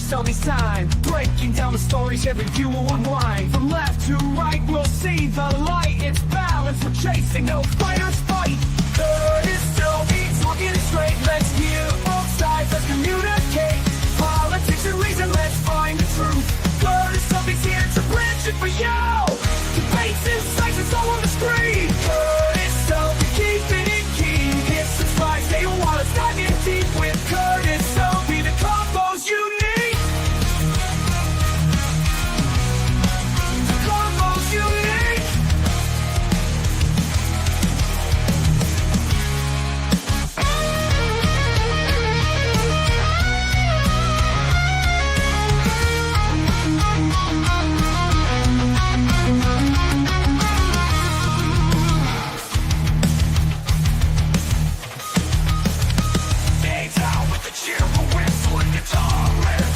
Curtis Selby's time, breaking down the stories every view will unwind. From left to right, we'll see the light. It's balance we're chasing, no fighters fight. Curtis Selby's talking it straight. Let's hear both sides, let's communicate. Politics and reason, let's find the truth. Curtis Selby's here to bridge it for you. Debates, insights, it's all on the screen. Curtis Selby, keeping it keen. Hit subscribe, stay a while, let's dive in deep with Curtis Selby. The combo's unique. The combo's unique. Fades out with the cheerful whistle and guitar riff.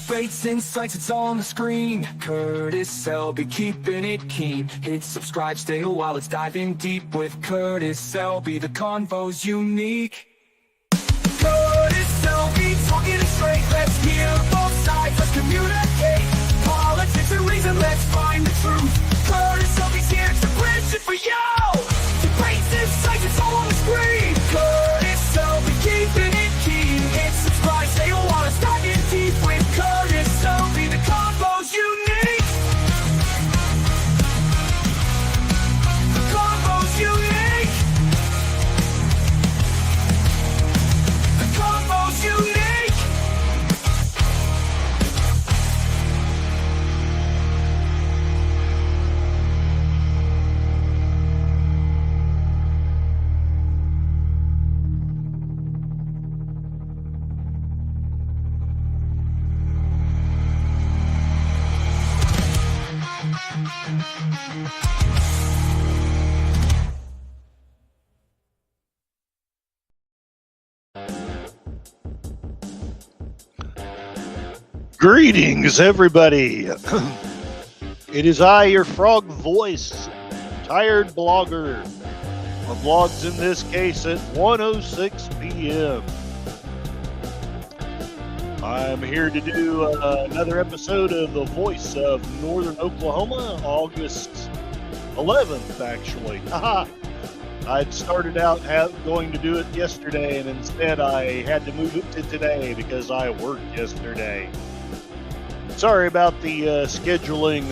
Debates, insights, it's all on the screen. Curtis Selby, keeping it keen. Hit subscribe, stay a while, let's dive in deep with Curtis Selby. The convo's unique. Curtis Selby, talking it straight. Let's hear both sides, let's communicate. Politics and reason, let's find the truth. Curtis Selby's here to bridge it for you. Debates, insights, it's all on the screen. Curtis Selby, keeping it keen. Hit subscribe, stay a while, let's dive in deep with Curtis Selby. The combo's unique. The combo's unique. The combo's unique. Greetings, everybody. It is I, your frog voice, tired blogger. My blog's in this case at 1:06 p.m. I'm here to do another episode of The Voice of Northern Oklahoma, August 11th, actually. Haha. I'd started out going to do it yesterday, and instead I had to move it to today because I worked yesterday. Sorry about the scheduling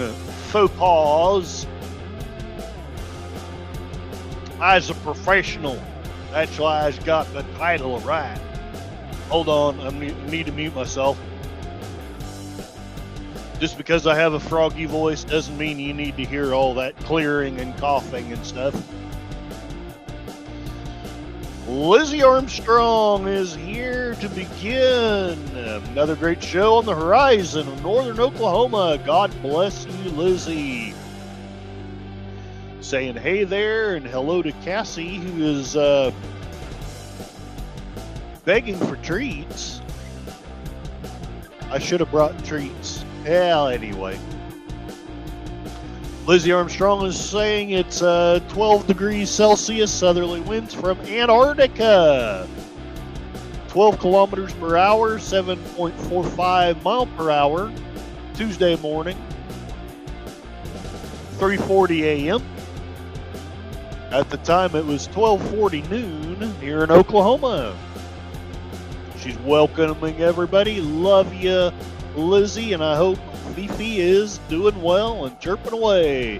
faux pas. As a professional, that's why I got the title right. Hold on, I need to mute myself. Just because I have a froggy voice doesn't mean you need to hear all that clearing and coughing and stuff. Lizzie Armstrong is here to begin another great show on the horizon of Northern Oklahoma. God bless you, Lizzie. Saying hey there and hello to Cassie, who is begging for treats. I should have brought treats. Yeah, anyway. Lizzie Armstrong is saying it's 12 degrees Celsius, southerly winds from Antarctica. 12 kilometers per hour, 7.45 mile per hour. Tuesday morning, 3:40 a.m. At the time, it was 12:40 noon here in Oklahoma. She's welcoming everybody. Love you, Lizzie, and I hope Fifi is doing well and chirping away.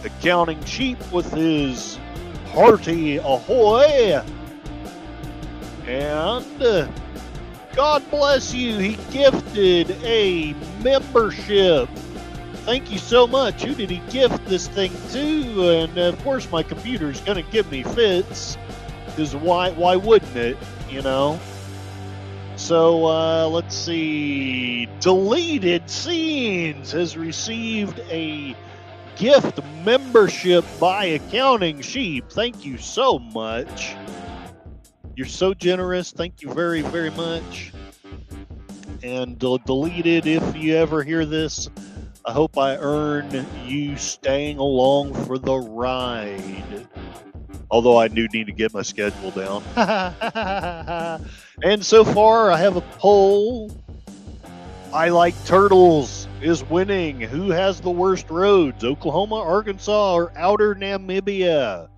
The counting sheep with his hearty ahoy. And God bless you, he gifted a membership. Thank you so much. Who did he gift this thing to? And of course my computer's gonna give me fits, because why wouldn't it, you know? So let's see. Deleted Scenes has received a gift membership by Accounting Sheep. Thank you so much. You're so generous. Thank you very, very much. And Deleted, if you ever hear this, I hope I earn you staying along for the ride. Although I do need to get my schedule down. And so far, I have a poll. I like turtles is winning. Who has the worst roads? Oklahoma, Arkansas, or outer Namibia?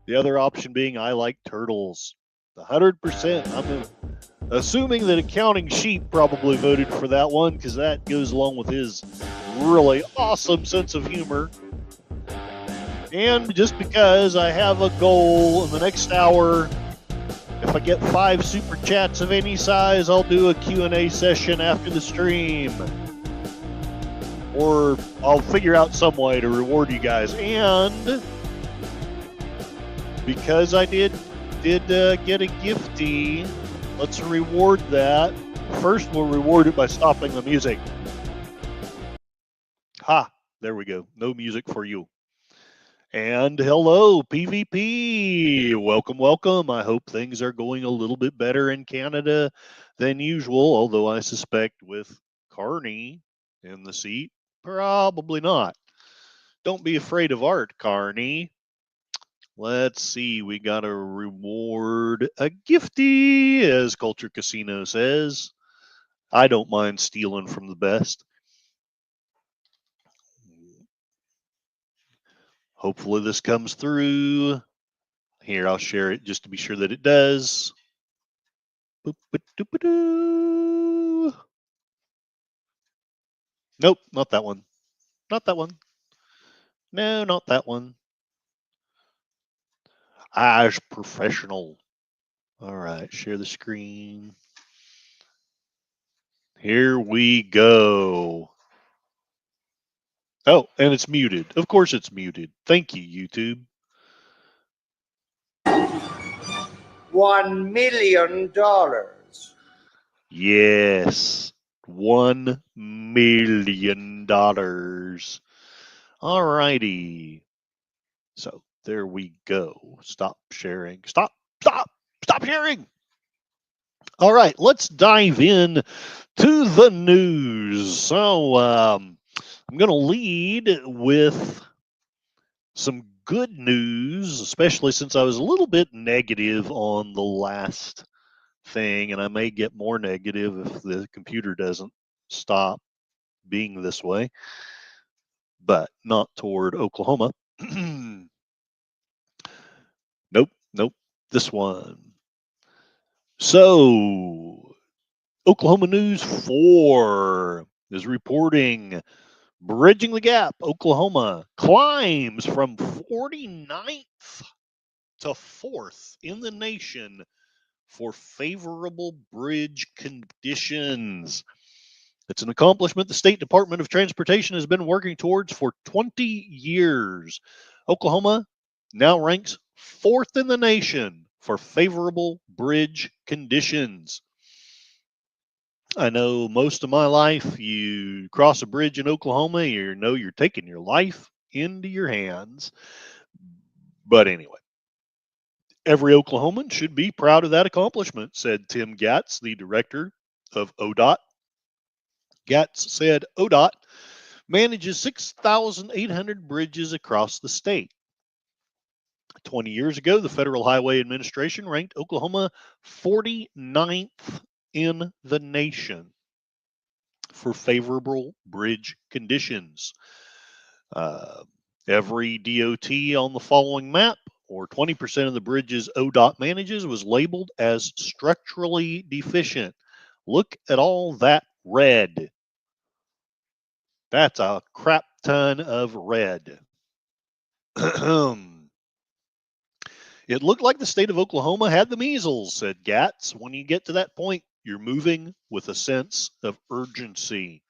The other option being I like turtles. 100%. I'm assuming that Accounting Sheep probably voted for that one because that goes along with his really awesome sense of humor. And just because I have a goal in the next hour, if I get 5 super chats of any size, I'll do a Q&A session after the stream. Or I'll figure out some way to reward you guys. And because I did get a gifty, let's reward that. First, we'll reward it by stopping the music. Ha! There we go. No music for you. And hello, PvP. Welcome, welcome. I hope things are going a little bit better in Canada than usual, although I suspect with Carney in the seat, probably not. Don't be afraid of art, Carney. Let's see. We got to reward a gifty, as Culture Casino says. I don't mind stealing from the best. Hopefully this comes through. Here, I'll share it just to be sure that it does. Nope, not that one. Not that one. No, not that one. As professional. All right, share the screen. Here we go. Oh, and it's muted. Of course it's muted. Thank you, YouTube. $1 million. Yes. $1 million. All righty. So there we go. Stop sharing. Stop sharing. All right, let's dive in to the news. So I'm going to lead with some good news, especially since I was a little bit negative on the last thing, and I may get more negative if the computer doesn't stop being this way, but not toward Oklahoma. Nope, this one. So, Oklahoma News 4 is reporting Bridging the Gap, Oklahoma climbs from 49th to 4th in the nation for favorable bridge conditions. It's an accomplishment the State Department of Transportation has been working towards for 20 years. Oklahoma now ranks 4th in the nation for favorable bridge conditions. I know most of my life, you cross a bridge in Oklahoma, you know you're taking your life into your hands. But anyway, every Oklahoman should be proud of that accomplishment, said Tim Gatz, the director of ODOT. Gatz said ODOT manages 6,800 bridges across the state. 20 years ago, the Federal Highway Administration ranked Oklahoma 49th in the nation for favorable bridge conditions. Every DOT on the following map, or 20% of the bridges ODOT manages, was labeled as structurally deficient. Look at all that red. That's a crap ton of red. It looked like the state of Oklahoma had the measles, said Gatz. When you get to that point, you're moving with a sense of urgency.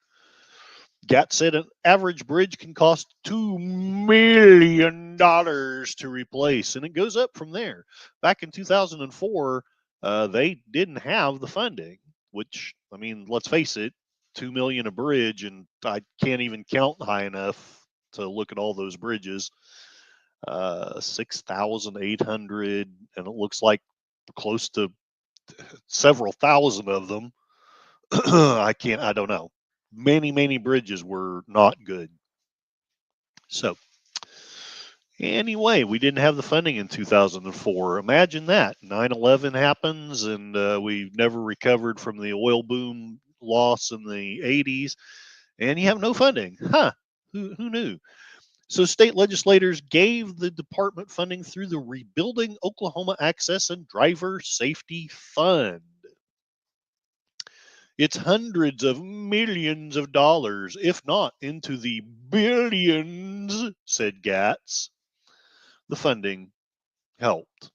Gatz said an average bridge can cost $2 million to replace, and it goes up from there. Back in 2004, they didn't have the funding, which, I mean, let's face it, $2 million a bridge, and I can't even count high enough to look at all those bridges. 6,800, and it looks like close to several thousand of them. I don't know. Many bridges were not good. So, anyway, we didn't have the funding in 2004. Imagine that. 9/11 happens, and we never recovered from the oil boom loss in the 80s, and you have no funding. Huh. Who knew? So, state legislators gave the department funding through the Rebuilding Oklahoma Access and Driver Safety Fund. It's hundreds of millions of dollars, if not into the billions, said Gatz. The funding helped.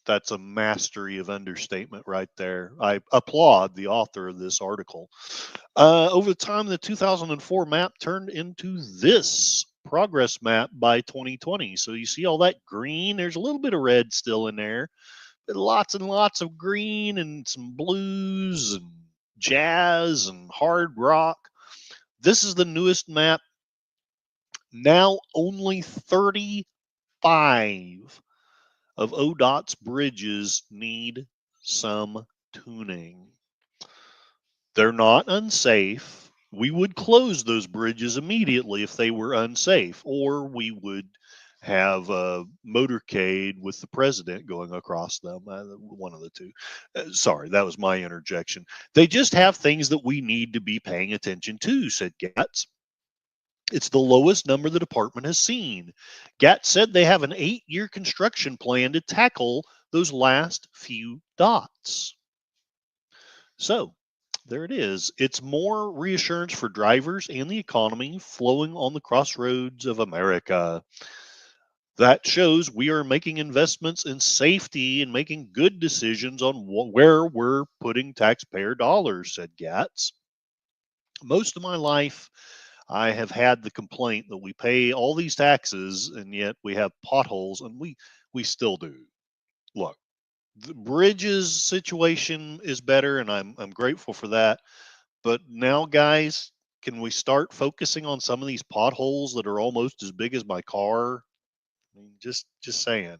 That's a mastery of understatement right there. I applaud the author of this article. Over time, the 2004 map turned into this progress map by 2020. So you see all that green? There's a little bit of red still in there, but lots and lots of green and some blues and jazz and hard rock. This is the newest map. Now only 35 of ODOT's bridges need some tuning. They're not unsafe. We would close those bridges immediately if they were unsafe, or we would have a motorcade with the president going across them. One of the two. Sorry, that was my interjection. They just have things that we need to be paying attention to, said Gatz. It's the lowest number the department has seen. Gatz said they have an 8-year construction plan to tackle those last few dots. So, there it is. It's more reassurance for drivers and the economy flowing on the crossroads of America. That shows we are making investments in safety and making good decisions on where we're putting taxpayer dollars, said Gatz. Most of my life, I have had the complaint that we pay all these taxes and yet we have potholes, and we still do. Look, the bridges situation is better, and I'm grateful for that. But now, guys, can we start focusing on some of these potholes that are almost as big as my car? I mean, just saying.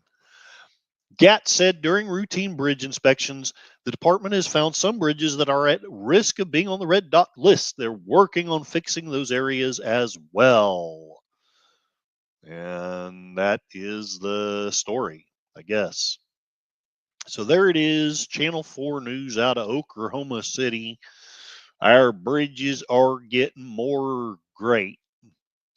Gatz said during routine bridge inspections, the department has found some bridges that are at risk of being on the red dot list. They're working on fixing those areas as well. And that is the story, I guess. So there it is, Channel 4 news out of Oklahoma City. Our bridges are getting more great.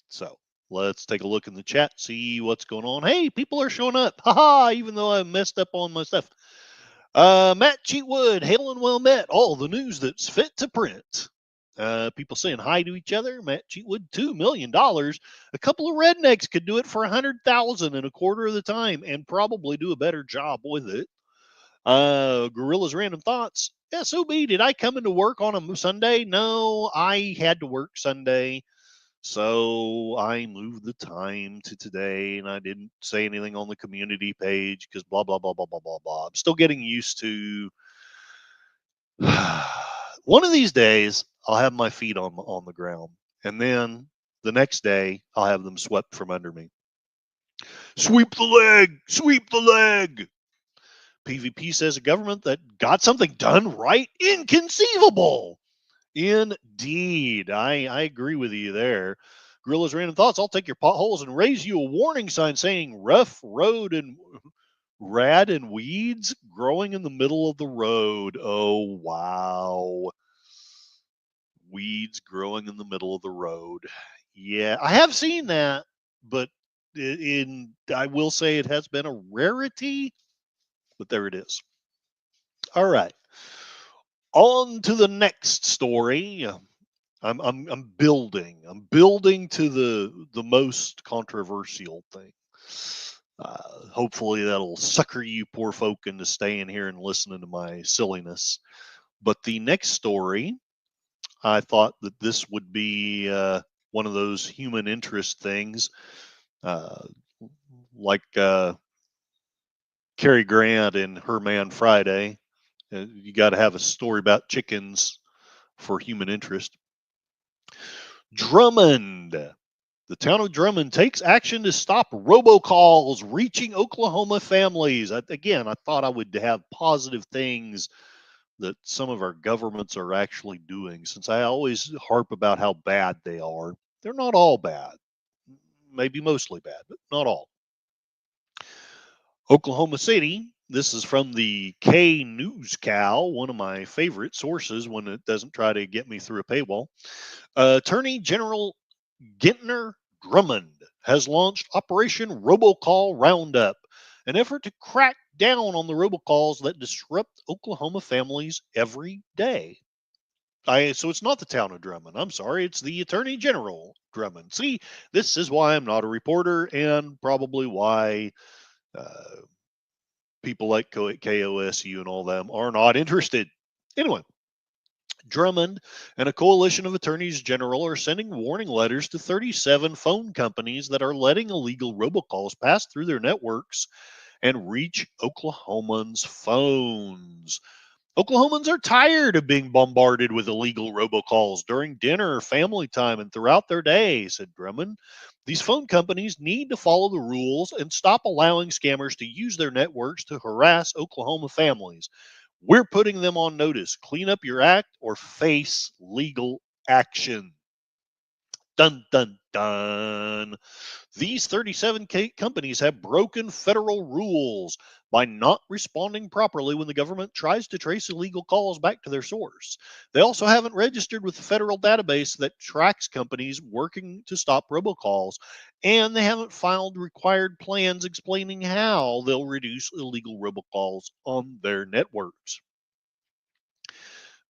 So let's take a look in the chat, see what's going on. Hey, people are showing up. Haha, even though I messed up on my stuff. Matt Cheatwood, hail and well met. All the news that's fit to print. People saying hi to each other. Matt Cheatwood, $2 million. A couple of rednecks could do it for 100,000 in a quarter of the time and probably do a better job with it. Gorilla's random thoughts. SOB, did I come into work on a Sunday? No, I had to work Sunday. So I moved the time to today, and I didn't say anything on the community page because blah, blah, blah, blah, blah, blah, blah. I'm still getting used to one of these days I'll have my feet on the ground, and then the next day I'll have them swept from under me. Sweep the leg, sweep the leg. PvP says a government that got something done right, inconceivable. Indeed, I agree with you there. Gorilla's random thoughts. I'll take your potholes and raise you a warning sign saying rough road and rad and weeds growing in the middle of the road. Oh, wow. Weeds growing in the middle of the road. Yeah, I have seen that, but I will say it has been a rarity, but there it is. All right. On to the next story. I'm building. I'm building to the most controversial thing. Hopefully that'll sucker you poor folk into staying here and listening to my silliness. But the next story, I thought that this would be one of those human interest things, uh, like Cary Grant in Her Man Friday. You got to have a story about chickens for human interest. Drummond. The town of Drummond takes action to stop robocalls reaching Oklahoma families. Again, I thought I would have positive things that some of our governments are actually doing, since I always harp about how bad they are. They're not all bad, maybe mostly bad, but not all. Oklahoma City, this is from the K News Cow, one of my favorite sources when it doesn't try to get me through a paywall. Attorney General Gintner Drummond has launched Operation Robocall Roundup, an effort to crack down on the robocalls that disrupt Oklahoma families every day. So it's not the town of Drummond. I'm sorry, it's the Attorney General Drummond. See, this is why I'm not a reporter, and probably why uh, people like KOSU and all them are not interested. Anyway, Drummond and a coalition of attorneys general are sending warning letters to 37 phone companies that are letting illegal robocalls pass through their networks and reach Oklahomans' phones. Oklahomans are tired of being bombarded with illegal robocalls during dinner, family time, and throughout their day, said Drummond. These phone companies need to follow the rules and stop allowing scammers to use their networks to harass Oklahoma families. We're putting them on notice. Clean up your act or face legal action. Dun, dun, dun. These 37 companies have broken federal rules by not responding properly when the government tries to trace illegal calls back to their source. They also haven't registered with the federal database that tracks companies working to stop robocalls, and they haven't filed required plans explaining how they'll reduce illegal robocalls on their networks.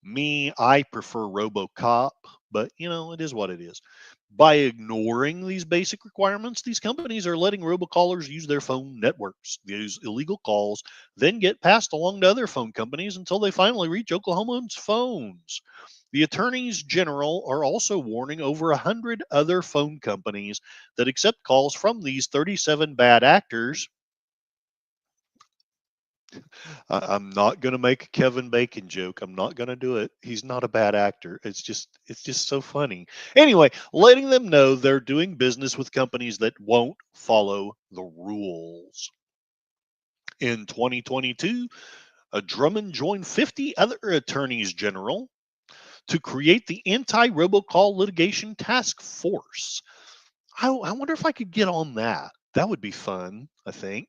Me, I prefer RoboCop, but it is what it is. By ignoring these basic requirements, these companies are letting robocallers use their phone networks. These illegal calls then get passed along to other phone companies until they finally reach Oklahomans' phones. The attorneys general are also warning over 100 other phone companies that accept calls from these 37 bad actors. I'm not going to make a Kevin Bacon joke. I'm not going to do it. He's not a bad actor. It's just so funny. Anyway, letting them know they're doing business with companies that won't follow the rules. In 2022, a Drummond joined 50 other attorneys general to create the Anti-Robocall Litigation Task Force. I wonder if I could get on that. That would be fun, I think.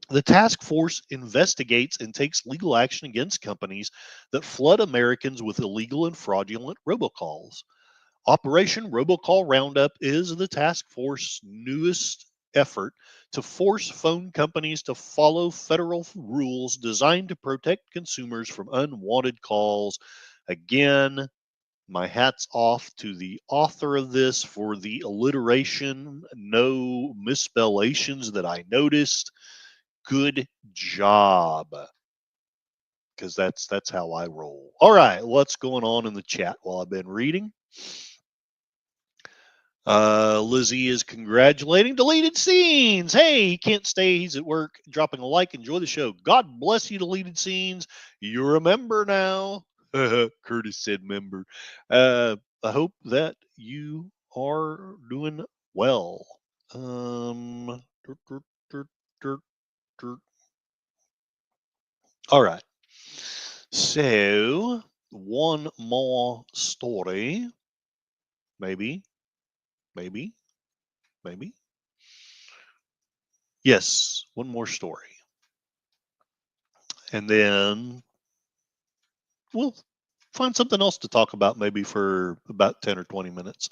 The task force investigates and takes legal action against companies that flood Americans with illegal and fraudulent robocalls. Operation Robocall Roundup is the task force's newest effort to force phone companies to follow federal rules designed to protect consumers from unwanted calls. Again, my hat's off to the author of this for the alliteration, no misspelations that I noticed. Good job, because that's how I roll. All right, what's going on in the chat while I've been reading? Lizzie is congratulating Deleted Scenes. Hey, he can't stay. He's at work. Dropping a like. Enjoy the show. God bless you, Deleted Scenes. You're a member now. Curtis said member. I hope that you are doing well. Um, All right. So, one more story. Maybe, maybe, maybe. Yes, one more story. And then we'll find something else to talk about maybe for about 10 or 20 minutes.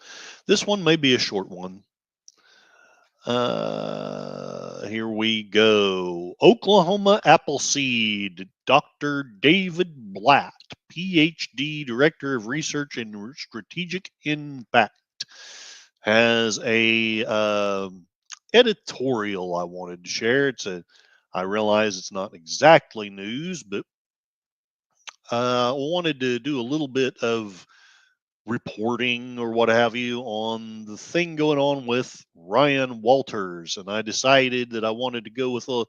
This one may be a short one. Here we go. Oklahoma Appleseed, Dr. David Blatt, PhD, Director of Research and Strategic Impact, has a editorial I wanted to share. I realize it's not exactly news, but I wanted to do a little bit of reporting or what have you on the thing going on with Ryan Walters. And I decided that I wanted to go with a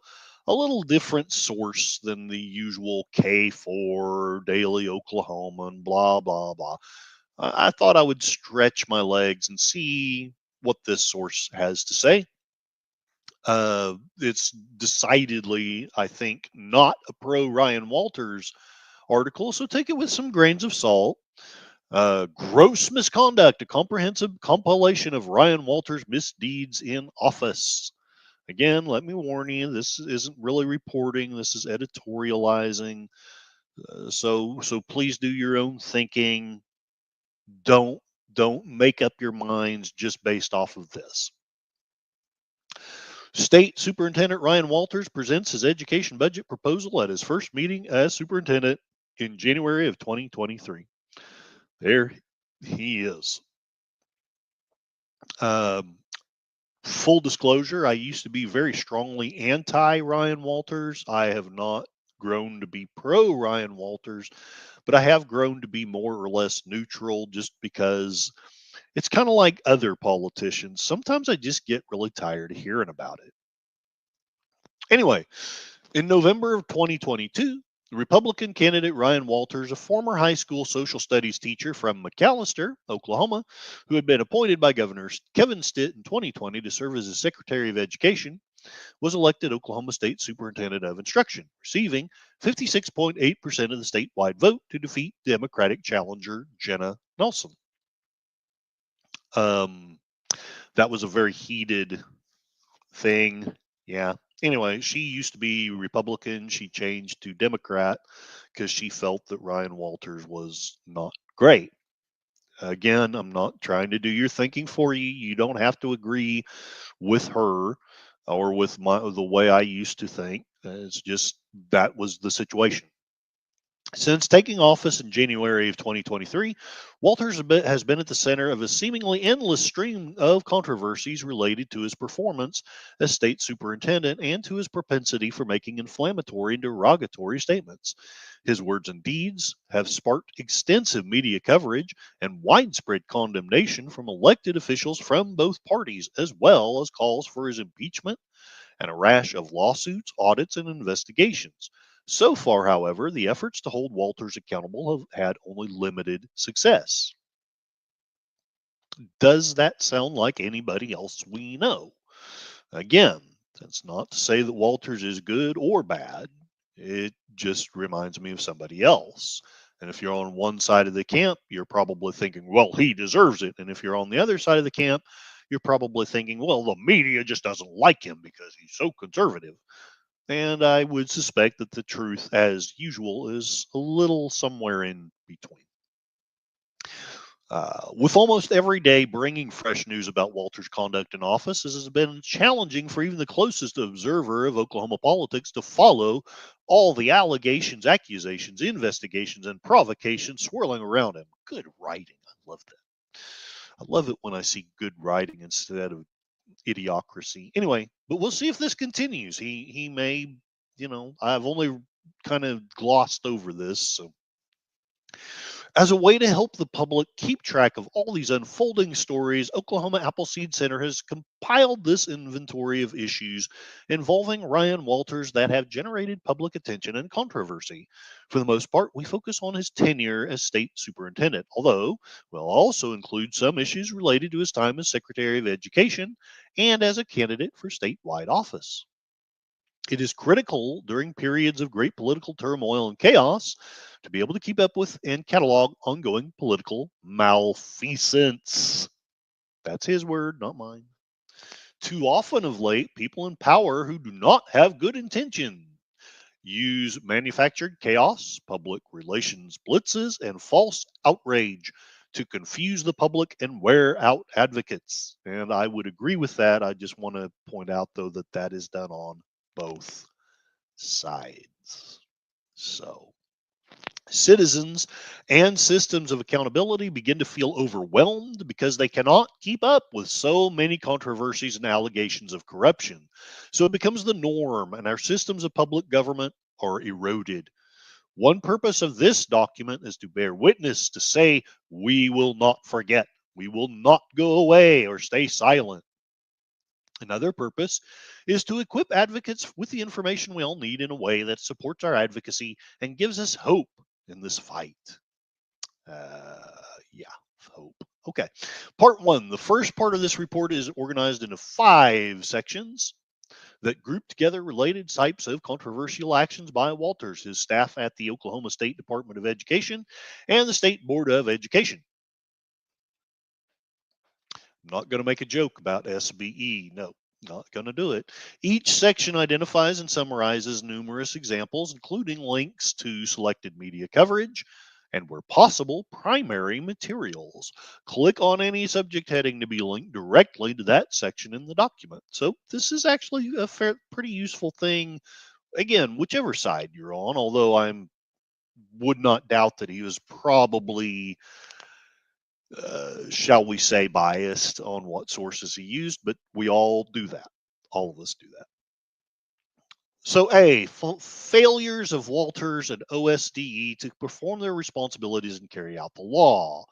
little different source than the usual K4 Daily Oklahoma and blah, blah, blah. I thought I would stretch my legs and see what this source has to say. It's decidedly, I think, not a pro Ryan Walters article, so take it with some grains of salt. Gross misconduct, a comprehensive compilation of Ryan Walters' misdeeds in office. Again, let me warn you, this isn't really reporting. This is editorializing. So please do your own thinking. Don't make up your minds just based off of this. State Superintendent Ryan Walters presents his education budget proposal at his first meeting as superintendent in January of 2023. There he is. Um, Full disclosure, I used to be very strongly anti Ryan Walters. I have not grown to be pro Ryan Walters, but I have grown to be more or less neutral just because it's kind of like other politicians. Sometimes I just get really tired of hearing about it. Anyway, in November of 2022, the Republican candidate Ryan Walters, a former high school social studies teacher from McAlester, Oklahoma, who had been appointed by Governor Kevin Stitt in 2020 to serve as his Secretary of Education, was elected Oklahoma State Superintendent of Instruction, receiving 56.8% of the statewide vote to defeat Democratic challenger Jenna Nelson. Um, that was a very heated thing. Yeah. Anyway, she used to be Republican. She changed to Democrat because she felt that Ryan Walters was not great. Again, I'm not trying to do your thinking for you. You don't have to agree with her or with the way I used to think. It's just that was the situation. Since taking office in January of 2023, Walters has been at the center of a seemingly endless stream of controversies related to his performance as state superintendent and to his propensity for making inflammatory and derogatory statements. His words and deeds have sparked extensive media coverage and widespread condemnation from elected officials from both parties, as well as calls for his impeachment and a rash of lawsuits, audits, and investigations. So far, however, the efforts to hold Walters accountable have had only limited success. Does that sound like anybody else we know? Again, that's not to say that Walters is good or bad. It just reminds me of somebody else. And if you're on one side of the camp, you're probably thinking, well, he deserves it. And if you're on the other side of the camp, you're probably thinking, well, the media just doesn't like him because he's so conservative. And I would suspect that the truth, as usual, is a little somewhere in between. With almost every day bringing fresh news about Walter's conduct in office, it has been challenging for even the closest observer of Oklahoma politics to follow all the allegations, accusations, investigations, and provocations swirling around him. Good writing. I love that. I love it when I see good writing instead of idiocracy. Anyway, but we'll see if this continues. He may, I've only kind of glossed over this, so as a way to help the public keep track of all these unfolding stories, Oklahoma Appleseed Center has compiled this inventory of issues involving Ryan Walters that have generated public attention and controversy. For the most part, we focus on his tenure as state superintendent, although we'll also include some issues related to his time as Secretary of Education and as a candidate for statewide office. It is critical during periods of great political turmoil and chaos to be able to keep up with and catalog ongoing political malfeasance. That's his word, not mine. Too often of late, people in power who do not have good intention use manufactured chaos, public relations blitzes, and false outrage to confuse the public and wear out advocates. And I would agree with that. I just want to point out, though, that that is done on both sides. So, citizens and systems of accountability begin to feel overwhelmed because they cannot keep up with so many controversies and allegations of corruption. So, it becomes the norm, and our systems of public government are eroded. One purpose of this document is to bear witness, to say, we will not forget, we will not go away or stay silent. Another purpose is to equip advocates with the information we all need in a way that supports our advocacy and gives us hope in this fight. Yeah, hope. Okay. Part one. The first part of this report is organized into 5 sections. that grouped together related types of controversial actions by Walters, his staff at the Oklahoma State Department of Education, and the State Board of Education. I'm not going to make a joke about SBE. No, not going to do it. Each section identifies and summarizes numerous examples, including links to selected media coverage and, where possible, primary materials. Click on any subject heading to be linked directly to that section in the document. So this is actually a pretty useful thing. Again, whichever side you're on, although I would not doubt that he was probably shall we say, biased on what sources he used, but we all do that. All of us do that. So, A, failures of Walters and OSDE to perform their responsibilities and carry out the law.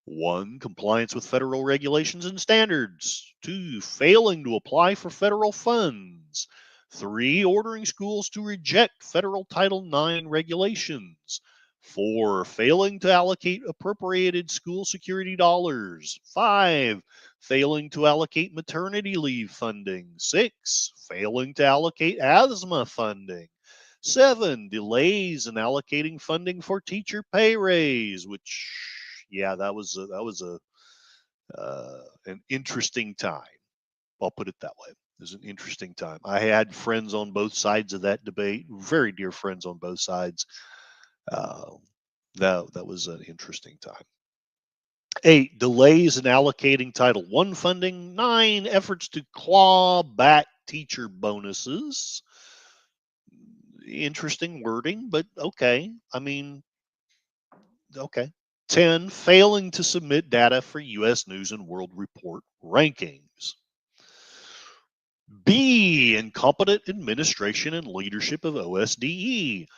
1, compliance with federal regulations and standards. 2, failing to apply for federal funds. 3, ordering schools to reject federal Title IX regulations. 4, failing to allocate appropriated school security dollars. 5, failing to allocate maternity leave funding. 6, failing to allocate asthma funding. 7, delays in allocating funding for teacher pay raise, which, yeah, that was an interesting time. I'll put it that way. It was an interesting time. I had friends on both sides of that debate, very dear friends on both sides. That was an interesting time. 8, delays in allocating Title I funding. 9, efforts to claw back teacher bonuses. Interesting wording, but okay. I mean, okay. 10, failing to submit data for U.S. News and World Report rankings. B, incompetent administration and leadership of OSDE.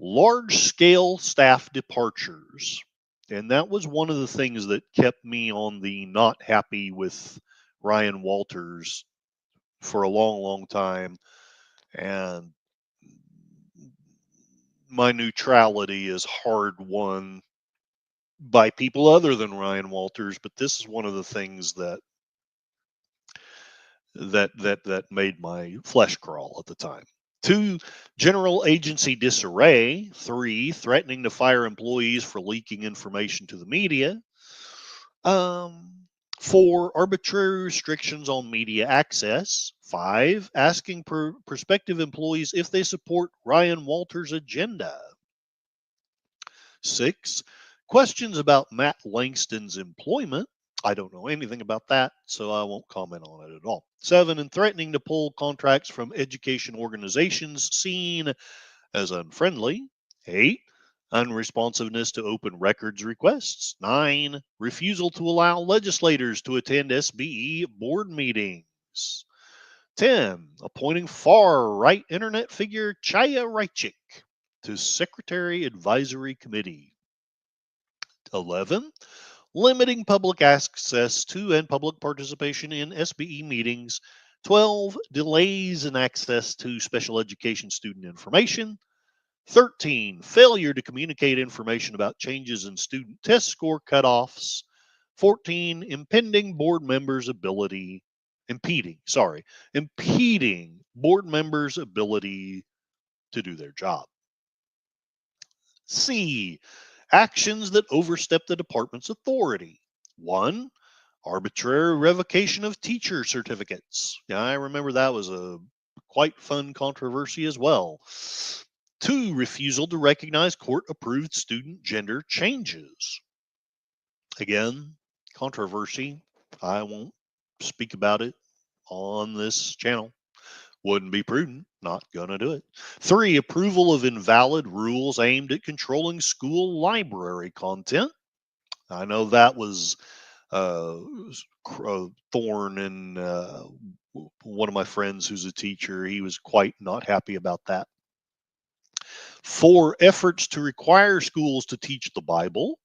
Large-scale staff departures. And that was one of the things that kept me on the not happy with Ryan Walters for a long, long time. And my neutrality is hard won by people other than Ryan Walters, but this is one of the things that made my flesh crawl at the time. 2, general agency disarray. 3, threatening to fire employees for leaking information to the media. 4, arbitrary restrictions on media access. 5, asking prospective employees if they support Ryan Walters' agenda. 6, questions about Matt Langston's employment. I don't know anything about that, so I won't comment on it at all. 7, and threatening to pull contracts from education organizations seen as unfriendly. 8, unresponsiveness to open records requests. 9, refusal to allow legislators to attend SBE board meetings. 10, appointing far-right internet figure Chaya Raichik to Secretary Advisory Committee. 11, limiting public access to and public participation in SBE meetings. 12, delays in access to special education student information. 13, failure to communicate information about changes in student test score cutoffs. 14, impeding board members' ability to do their job. C, actions that overstep the department's authority. 1, arbitrary revocation of teacher certificates. Yeah, I remember that was a quite fun controversy as well. 2, refusal to recognize court-approved student gender changes. Again, controversy. I won't speak about it on this channel. Wouldn't be prudent. Not going to do it. 3, approval of invalid rules aimed at controlling school library content. I know that was a thorn in one of my friends who's a teacher. He was quite not happy about that. 4, efforts to require schools to teach the Bible.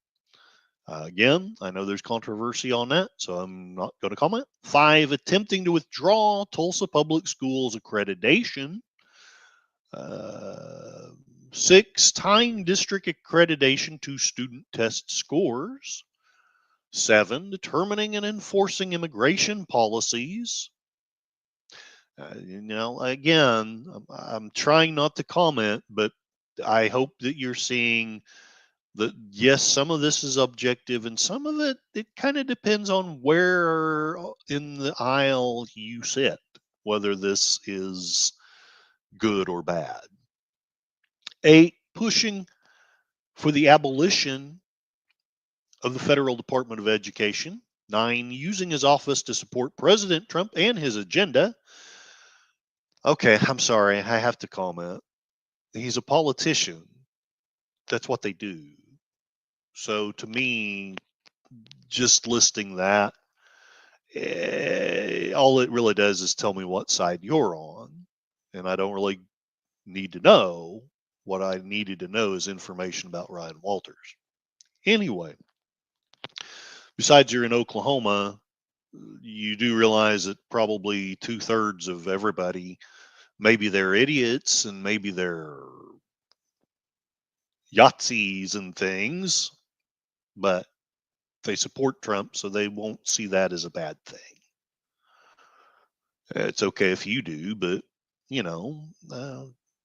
Again, I know there's controversy on that, so I'm not going to comment. 5, attempting to withdraw Tulsa Public Schools accreditation. 6, tying district accreditation to student test scores. 7, determining and enforcing immigration policies. Again, I'm trying not to comment, but I hope that you're seeing that yes, some of this is objective, and some of it kind of depends on where in the aisle you sit, whether this is good or bad. 8, pushing for the abolition of the Federal Department of Education. 9, using his office to support President Trump and his agenda. Okay, I'm sorry, I have to comment. He's a politician. That's what they do. So to me, just listing that, all it really does is tell me what side you're on. And I don't really need to know. What I needed to know is information about Ryan Walters. Anyway, besides you're in Oklahoma, you do realize that probably 2/3 of everybody, maybe they're idiots and maybe they're Yahtzees and things, but they support Trump, so they won't see that as a bad thing. It's okay if you do, but you know,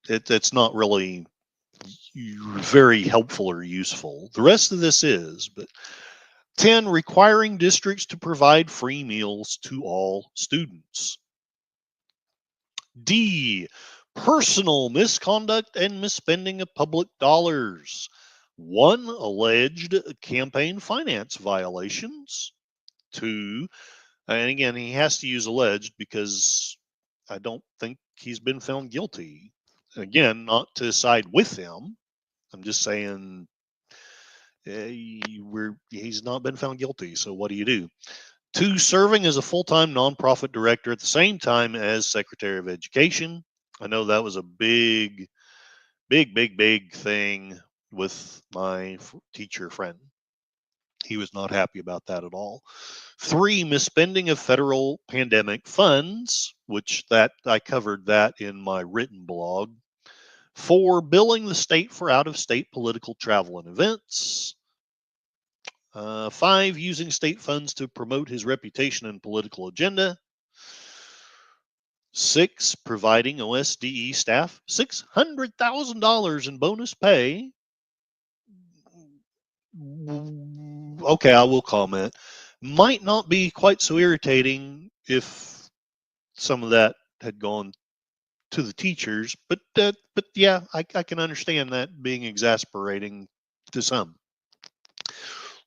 it's not really very helpful or useful. The rest of this is, but 10, requiring districts to provide free meals to all students. D, personal misconduct and misspending of public dollars. 1, alleged campaign finance violations. 2, and again, he has to use alleged because I don't think he's been found guilty. Again, not to side with him. I'm just saying he's not been found guilty. So what do you do? 2, serving as a full-time nonprofit director at the same time as Secretary of Education. I know that was a big thing with my teacher friend. He was not happy about that at all. 3, misspending of federal pandemic funds, which that I covered that in my written blog. 4, billing the state for out-of-state political travel and events. 5, using state funds to promote his reputation and political agenda. 6, providing OSDE staff $600,000 in bonus pay. Okay, I will comment. Might not be quite so irritating if some of that had gone to the teachers, but yeah, I can understand that being exasperating to some.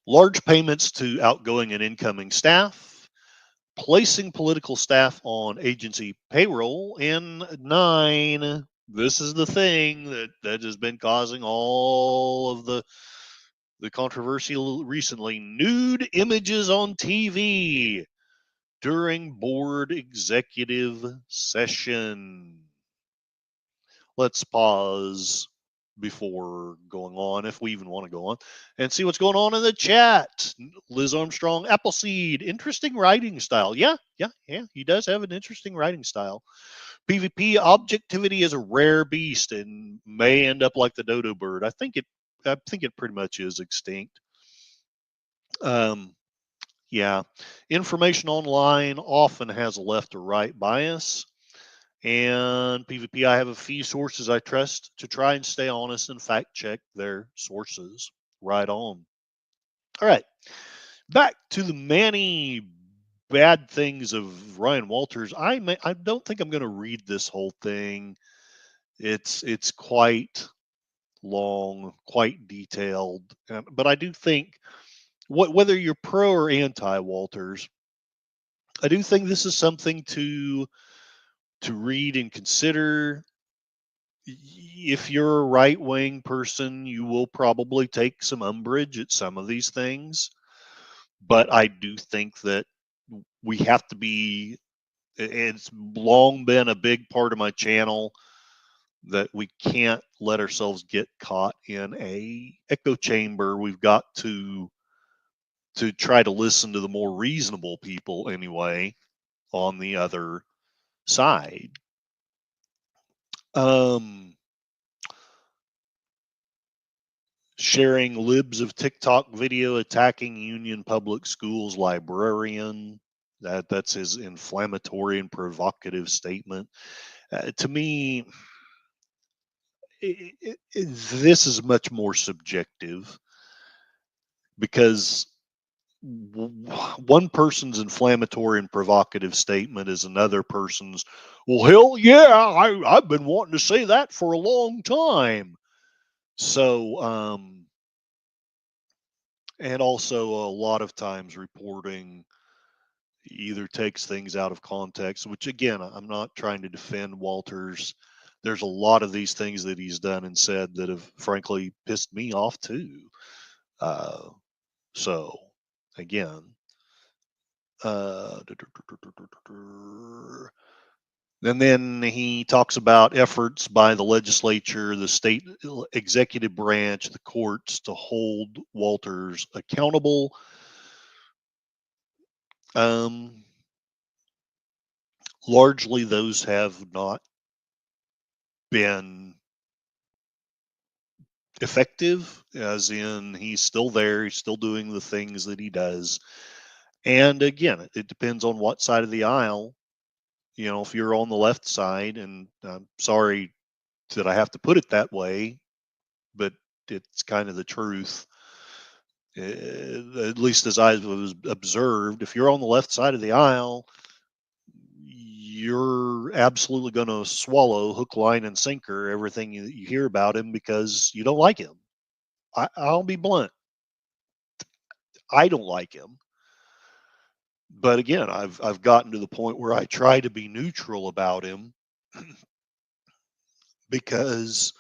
Large payments to outgoing and incoming staff, placing political staff on agency payroll, and 9, this is the thing that has been causing all of the controversy recently, nude images on TV during board executive session. Let's pause before going on, if we even want to go on, and see what's going on in the chat. Liz Armstrong, Appleseed, interesting writing style. Yeah, he does have an interesting writing style. PvP, objectivity is a rare beast and may end up like the dodo bird. I think it pretty much is extinct. Yeah, information online often has a left or right bias. And PvP, I have a few sources I trust to try and stay honest and fact check their sources. Right on. All right, back to the many bad things of Ryan Walters. I don't think I'm going to read this whole thing. It's quite long, quite detailed, but I do think whether you're pro or anti Walters, I do think this is something to read and consider. If you're a right wing person, you will probably take some umbrage at some of these things. But I do think that we have to be, it's long been a big part of my channel that we can't let ourselves get caught in a echo chamber. We've got to try to listen to the more reasonable people anyway on the other side. Sharing libs of TikTok video attacking Union Public Schools librarian. That's his inflammatory and provocative statement. To me, this is much more subjective because one person's inflammatory and provocative statement is another person's, well, hell yeah, I've been wanting to say that for a long time. So, and also a lot of times reporting either takes things out of context, which again, I'm not trying to defend Walters. There's a lot of these things that he's done and said that have frankly pissed me off too. So again, and then he talks about efforts by the legislature, the state executive branch, the courts to hold Walters accountable. Largely, those have not been effective, as in he's still there, he's still doing the things that he does. And again, it depends on what side of the aisle. You know, if you're on the left side, and I'm sorry that I have to put it that way, but it's kind of the truth. At least as I was observed, if you're on the left side of the aisle, you're absolutely going to swallow hook, line, and sinker everything you hear about him because you don't like him. I'll be blunt. I don't like him. But again, I've gotten to the point where I try to be neutral about him because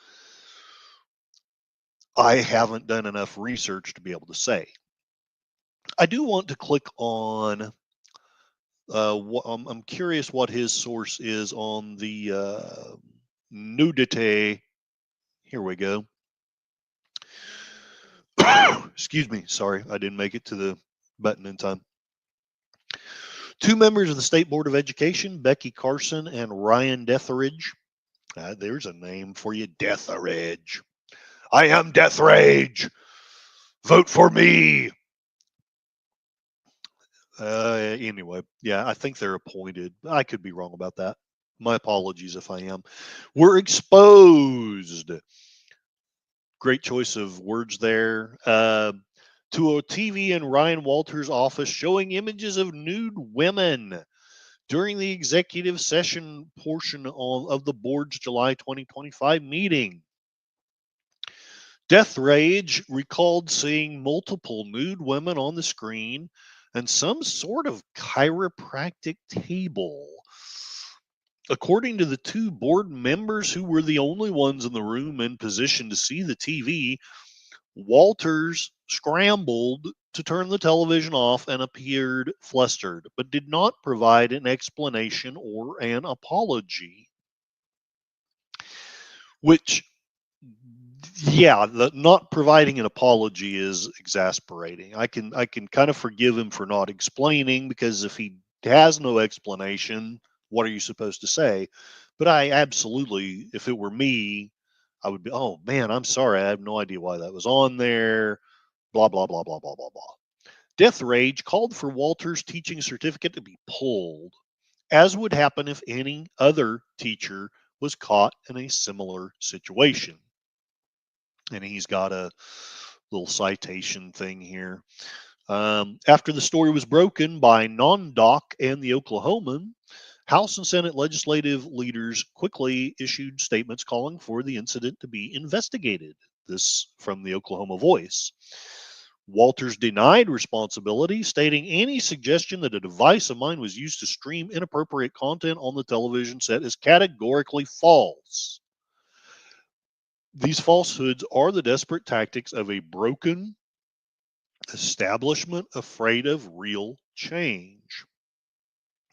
I haven't done enough research to be able to say. I do want to click on. I'm curious what his source is on the nudity. Here we go. Excuse me. Sorry, I didn't make it to the button in time. Two members of the State Board of Education, Becky Carson and Ryan Deatheridge. There's a name for you, Deatheridge. I am Death Rage. Vote for me. Anyway, yeah, I think they're appointed. I could be wrong about that. My apologies if I am. We're exposed. Great choice of words there. To a TV in Ryan Walters' office showing images of nude women during the executive session portion of the board's July 2025 meeting. Death Rage recalled seeing multiple nude women on the screen and some sort of chiropractic table. According to the two board members who were the only ones in the room in position to see the TV, Walters scrambled to turn the television off and appeared flustered, but did not provide an explanation or an apology. Which, yeah, not providing an apology is exasperating. I can kind of forgive him for not explaining, because if he has no explanation, what are you supposed to say? But I absolutely, if it were me, I would be, oh man, I'm sorry, I have no idea why that was on there. Blah blah blah blah blah blah blah. Death Rage called for Walter's teaching certificate to be pulled, as would happen if any other teacher was caught in a similar situation. And he's got a little citation thing here. After the story was broken by Non-Doc and the Oklahoman, House and Senate legislative leaders quickly issued statements calling for the incident to be investigated. This from the Oklahoma Voice. Walters denied responsibility, stating any suggestion that a device of mine was used to stream inappropriate content on the television set is categorically false. These falsehoods are the desperate tactics of a broken establishment afraid of real change.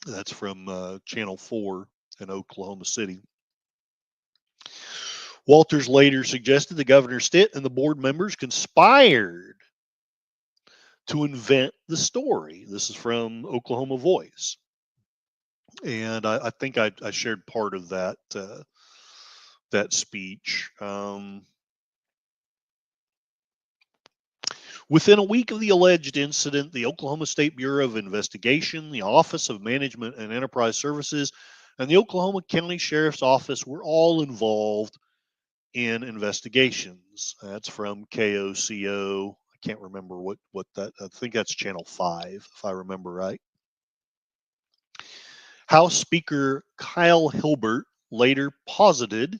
That's from Channel 4 in Oklahoma City. Walters later suggested the Governor Stitt and the board members conspired to invent the story. This is from Oklahoma Voice. And I think I shared part of that that speech. Within a week of the alleged incident, the Oklahoma State Bureau of Investigation, the Office of Management and Enterprise Services, and the Oklahoma County Sheriff's Office were all involved in investigations. That's from KOCO. I can't remember what that, I think that's Channel 5, if I remember right. House Speaker Kyle Hilbert later posited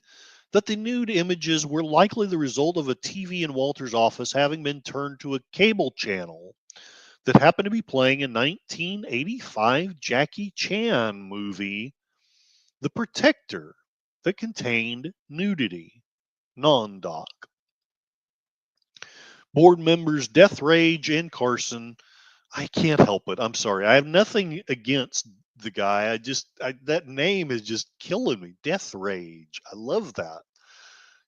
that the nude images were likely the result of a TV in Walter's office having been turned to a cable channel that happened to be playing a 1985 Jackie Chan movie, The Protector, that contained nudity, non-doc. Board members Death Rage and Carson, I can't help it. I'm sorry. I have nothing against the guy. That name is just killing me. Death Rage. I love that.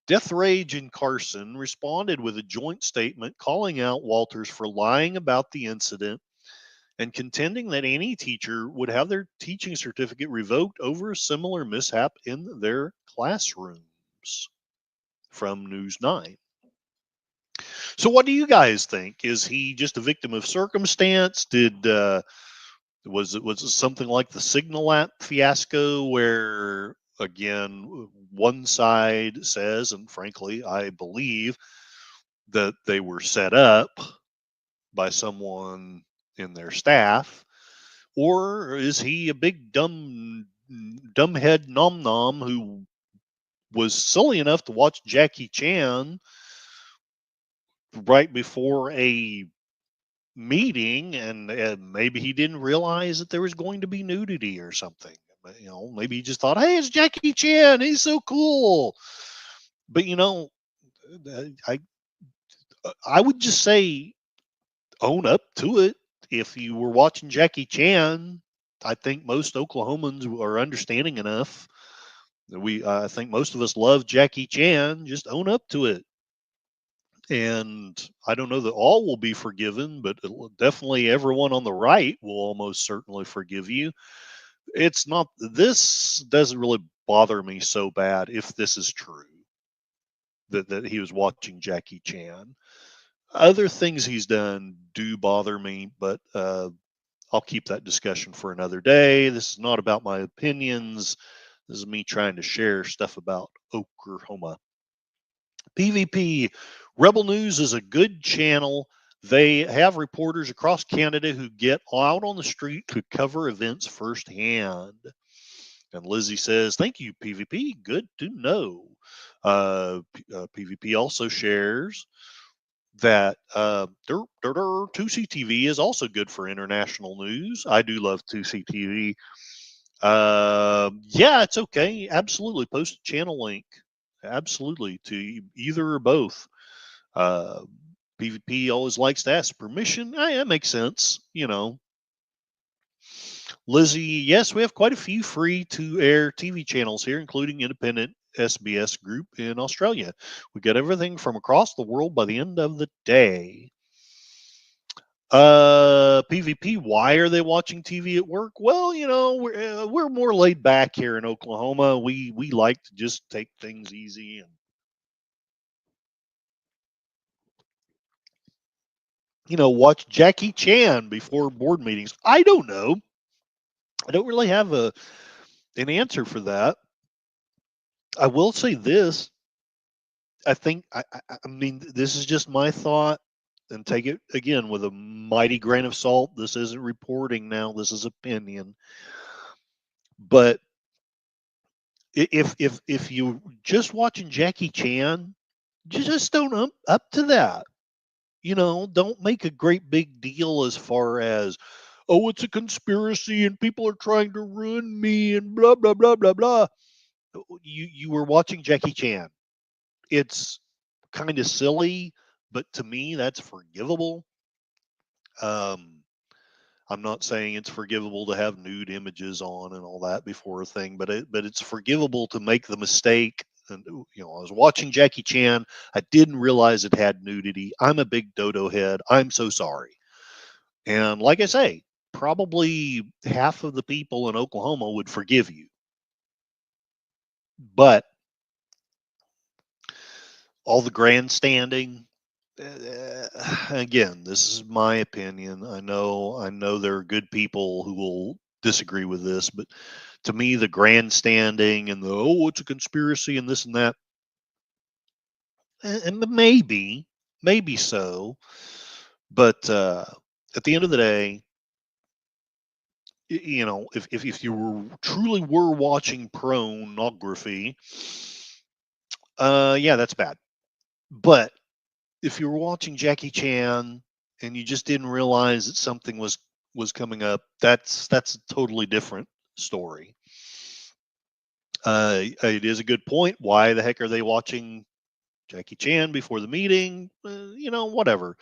Death Rage and Carson responded with a joint statement calling out Walters for lying about the incident and contending that any teacher would have their teaching certificate revoked over a similar mishap in their classrooms. From News 9. So, what do you guys think? Is he just a victim of circumstance? Was it something like the Signal app fiasco, where again one side says, and frankly I believe, that they were set up by someone in their staff, or is he a big dumbhead nom nom who was silly enough to watch Jackie Chan right before a meeting, and maybe he didn't realize that there was going to be nudity or something. Maybe he just thought, hey, it's Jackie Chan, he's so cool. But I I would just say own up to it. If you were watching Jackie Chan, I think most Oklahomans are understanding enough. I think most of us love Jackie Chan. Just own up to it. And I don't know that all will be forgiven, but definitely everyone on the right will almost certainly forgive you. This doesn't really bother me so bad if this is true, that he was watching Jackie Chan. Other things he's done do bother me, but I'll keep that discussion for another day. This is not about my opinions. This is me trying to share stuff about Oklahoma. PvP. Rebel News is a good channel. They have reporters across Canada who get out on the street to cover events firsthand. And Lizzie says, thank you, PvP. Good to know. PvP also shares that 2C TV is also good for international news. I do love 2C TV. Yeah, it's okay. Absolutely. Post a channel link. Absolutely, to either or both. PvP always likes to ask permission. That makes sense, Lizzie, yes, we have quite a few free to air TV channels here, including independent SBS Group in Australia. We get everything from across the world by the end of the day. PvP, why are they watching TV at work? Well, we're more laid back here in Oklahoma. We like to just take things easy and watch Jackie Chan before board meetings. I don't know. I don't really have an answer for that. I will say this. I think I mean, this is just my thought, and take it again with a mighty grain of salt. This isn't reporting now. This is opinion. But if you just watching Jackie Chan, you just don't up to that. Don't make a great big deal as far as, oh, it's a conspiracy and people are trying to ruin me and blah blah blah blah blah. You were watching Jackie Chan. It's kind of silly, but to me that's forgivable. I'm not saying it's forgivable to have nude images on and all that before a thing, but it's forgivable to make the mistake. And I was watching Jackie Chan. I didn't realize it had nudity. I'm a big dodo head. I'm so sorry. And like I say, probably half of the people in Oklahoma would forgive you. But all the grandstanding, again, this is my opinion. I know there are good people who will disagree with this, but to me, the grandstanding and the it's a conspiracy and this and that, and maybe so, but at the end of the day, if you truly were watching pornography, yeah, that's bad. But if you were watching Jackie Chan and you just didn't realize that something was coming up, that's a totally different story. It is a good point. Why the heck are they watching Jackie Chan before the meeting? Whatever.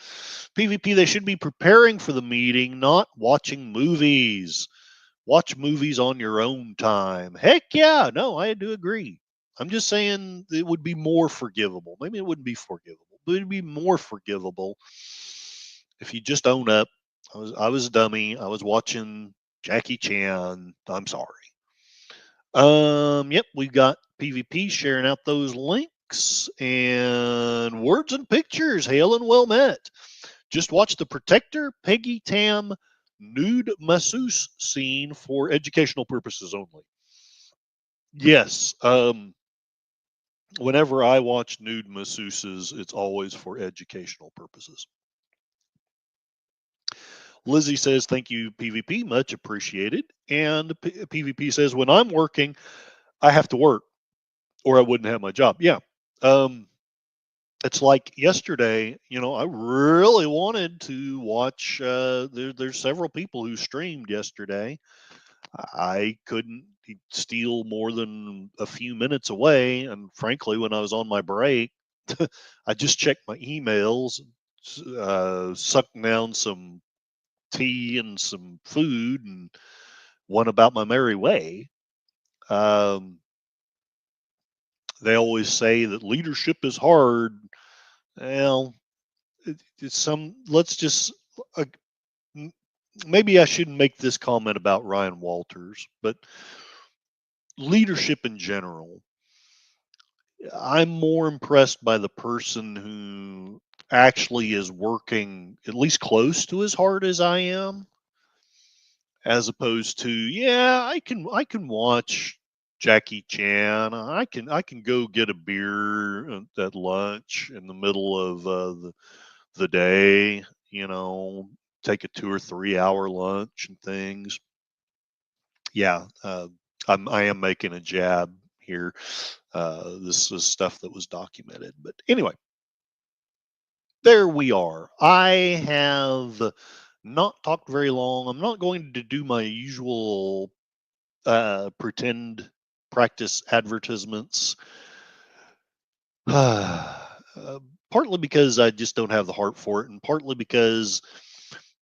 PvP, they should be preparing for the meeting, not watching movies. Watch movies on your own time. Heck yeah. No, I do agree. I'm just saying it would be more forgivable. Maybe it wouldn't be forgivable, but it'd be more forgivable if you just own up. I was a dummy. I was watching Jackie Chan. I'm sorry. Yep, we've got PvP sharing out those links and words and pictures. Hail and well met. Just watch the Protector Peggy Tam nude masseuse scene for educational purposes only. Yes. Whenever I watch nude masseuses, it's always for educational purposes. Lizzie says, thank you, PvP. Much appreciated. And PvP says, when I'm working, I have to work or I wouldn't have my job. Yeah. It's like yesterday, I really wanted to watch. There's several people who streamed yesterday. I couldn't steal more than a few minutes away. And frankly, when I was on my break, I just checked my emails, sucked down some tea and some food, and went about my merry way. They always say that leadership is hard. Well, let's just, maybe I shouldn't make this comment about Ryan Walters, but leadership in general, I'm more impressed by the person who actually is working at least close to as hard as I am, as opposed to, yeah, I can watch Jackie Chan. I can go get a beer at lunch in the middle of the day, take a 2 or 3 hour lunch and things. Yeah, I am making a jab here. This is stuff that was documented, but anyway, there we are. I have not talked very long. I'm not going to do my usual pretend practice advertisements. Partly because I just don't have the heart for it, and partly because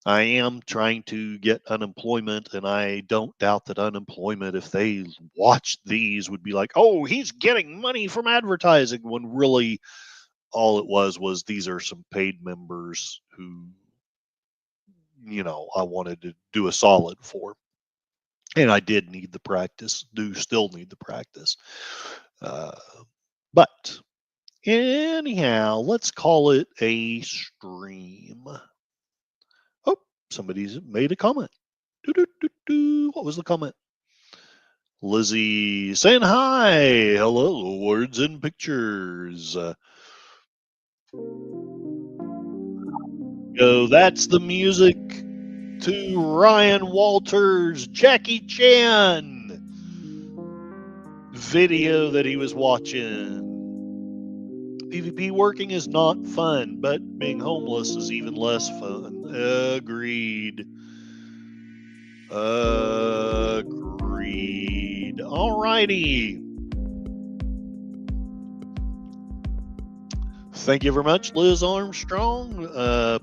I am trying to get unemployment, and I don't doubt that unemployment, if they watched these, would be like, oh, he's getting money from advertising, when really all it was these are some paid members who, I wanted to do a solid for. And I did need the practice, do still need the practice. But anyhow, let's call it a stream. Oh, somebody's made a comment. What was the comment? Lizzie saying hi. Hello, words and pictures. That's the music to Ryan Walters' Jackie Chan video that he was watching. PvP working is not fun, but being homeless is even less fun. Agreed. Alrighty. Thank you very much, Liz Armstrong.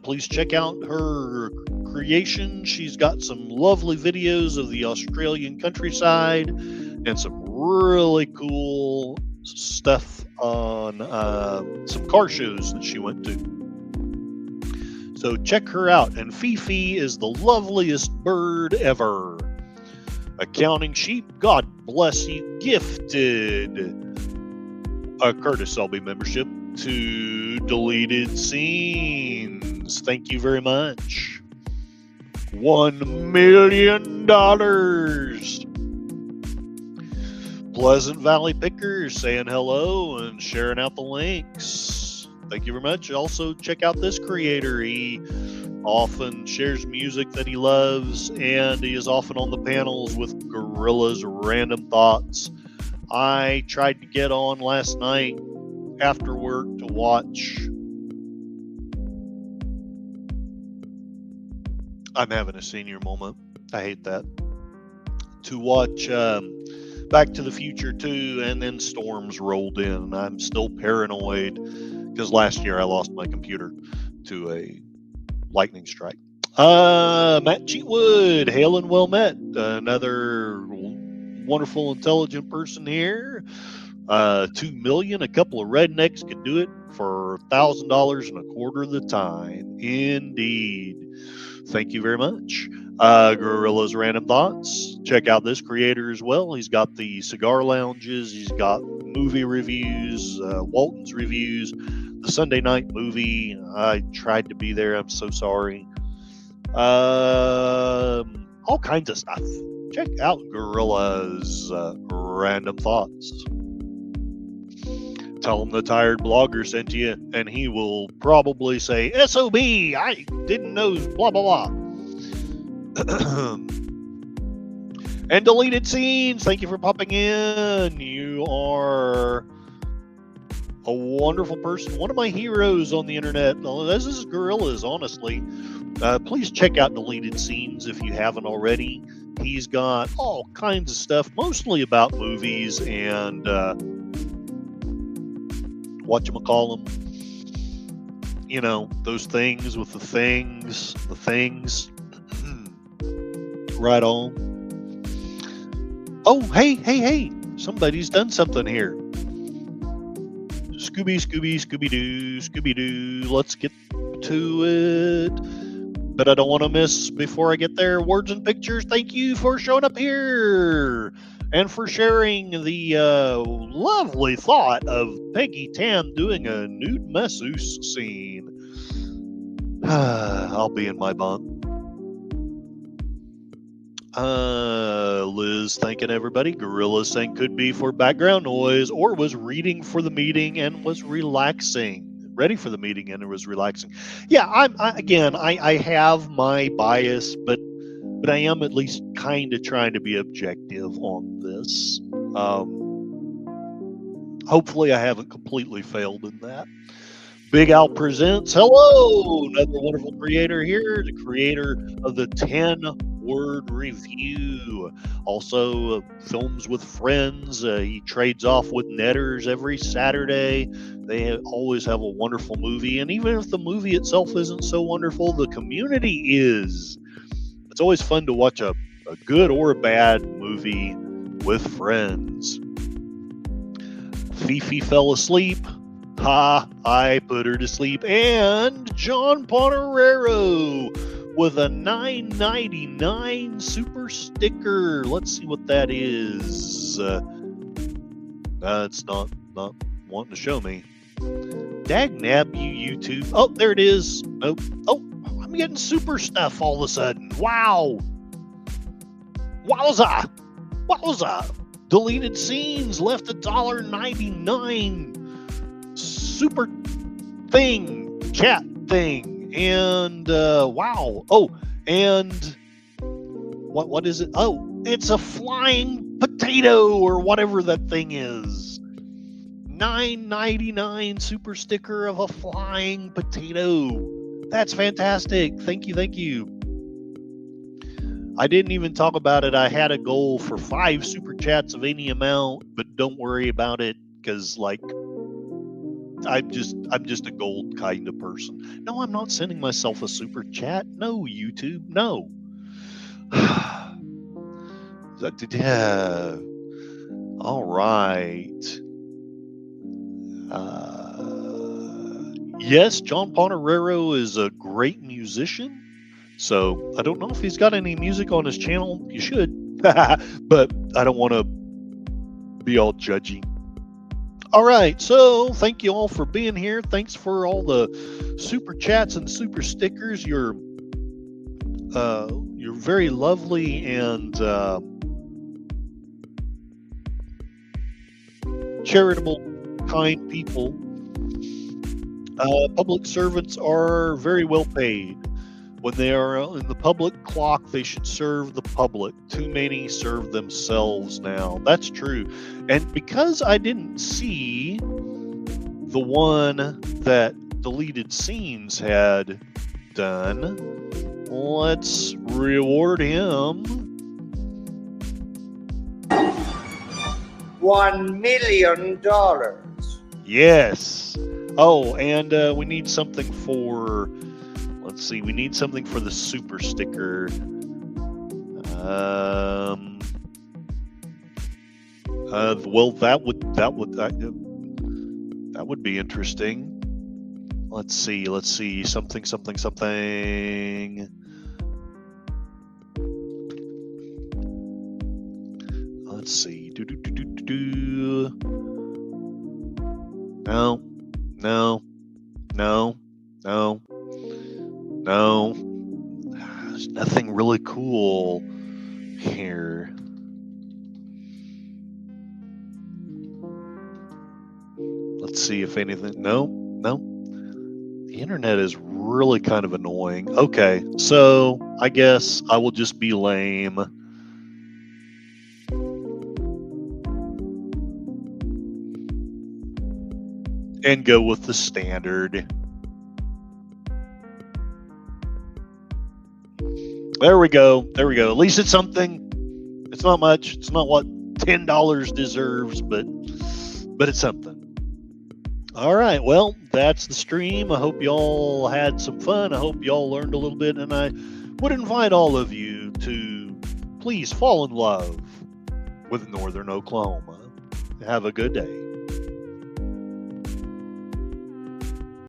Please check out her creation. She's got some lovely videos of the Australian countryside and some really cool stuff on some car shows that she went to. So check her out. And Fifi is the loveliest bird ever. Accounting Sheep, God bless you, gifted a Curtis Selby membership. to Deleted Scenes. Thank you very much. $1 million. Pleasant Valley Pickers saying hello and sharing out the links. Thank you very much. Also, check out this creator. He often shares music that he loves, and he is often on the panels with Gorilla's Random Thoughts. I tried to get on last night after work to watch. I'm having a senior moment. I hate that. To watch Back to the Future 2, and then storms rolled in. I'm still paranoid because last year I lost my computer to a lightning strike. Matt Cheatwood, hail and well met. Another wonderful, intelligent person here. 2 million. A couple of rednecks could do it for $1,000 and a quarter of the time. Indeed. Thank you very much. Gorilla's Random Thoughts. Check out this creator as well. He's got the cigar lounges. He's got movie reviews, Walton's reviews, the Sunday night movie. I tried to be there. I'm so sorry. All kinds of stuff. Check out Gorilla's Random Thoughts. Tell him the tired blogger sent you, and he will probably say, SOB, I didn't know, blah, blah, blah. And Deleted Scenes, thank you for popping in. You are a wonderful person, one of my heroes on the internet. This is Gorilla's, honestly. Please check out Deleted Scenes if you haven't already. He's got all kinds of stuff, mostly about movies and whatchamacallem. You know, those things with the things. Right on. Oh, hey. Somebody's done something here. Scooby-Doo. Let's get to it. But I don't want to miss before I get there. Words and pictures. Thank you for showing up here and for sharing the lovely thought of Peggy Tan doing a nude masseuse scene. I'll be in my bunk. Liz thanking everybody. Gorilla saying could be for background noise or was reading for the meeting and was relaxing. Ready for the meeting and it was relaxing. Yeah, I have my bias, but I am at least kind of trying to be objective on this. Hopefully I haven't completely failed in that. Big Al presents. Hello, another wonderful creator here, the creator of the 10-word review. Also, films with friends. He trades off with netters every Saturday. They always have a wonderful movie. And even if the movie itself isn't so wonderful, the community is. It's always fun to watch a good or a bad movie with friends. Fifi fell asleep. Ha, I put her to sleep. And John Ponerero with a $9.99 super sticker. Let's see what that is. It's not wanting to show me. Dagnab, you YouTube. Oh, there it is. Nope. Oh, I'm getting super stuff all of a sudden. Wow. Wowza. Deleted Scenes left $1.99. Super thing, chat thing, and wow. Oh, and what is it? Oh, it's a flying potato or whatever that thing is. $9.99 super sticker of a flying potato. That's fantastic. Thank you. I didn't even talk about it. I had a goal for 5 super chats of any amount, but don't worry about it because I'm just a gold kind of person. No, I'm not sending myself a super chat. No, YouTube, no. All right. Yes, John Ponerero is a great musician. So I don't know if he's got any music on his channel. You should. But I don't want to be all judgy. All right, so thank you all for being here. Thanks for all the super chats and super stickers. You're very lovely and charitable, kind people. Public servants are very well paid. When they are in the public clock, they should serve the public. Too many serve themselves now. That's true. And because I didn't see the one that Deleted Scenes had done, let's reward him. $1 million. Yes. Oh, and we need something for... Let's see. We need something for the super sticker. Well, that would be interesting. Let's see. Something. Let's see. No. There's nothing really cool here. Let's see if anything. No. The internet is really kind of annoying. Okay, so I guess I will just be lame. And go with the standard. There we go. At least it's something. It's not much. It's not what $10 deserves, but it's something. All right. Well, that's the stream. I hope y'all had some fun. I hope y'all learned a little bit, and I would invite all of you to please fall in love with Northern Oklahoma. Have a good day.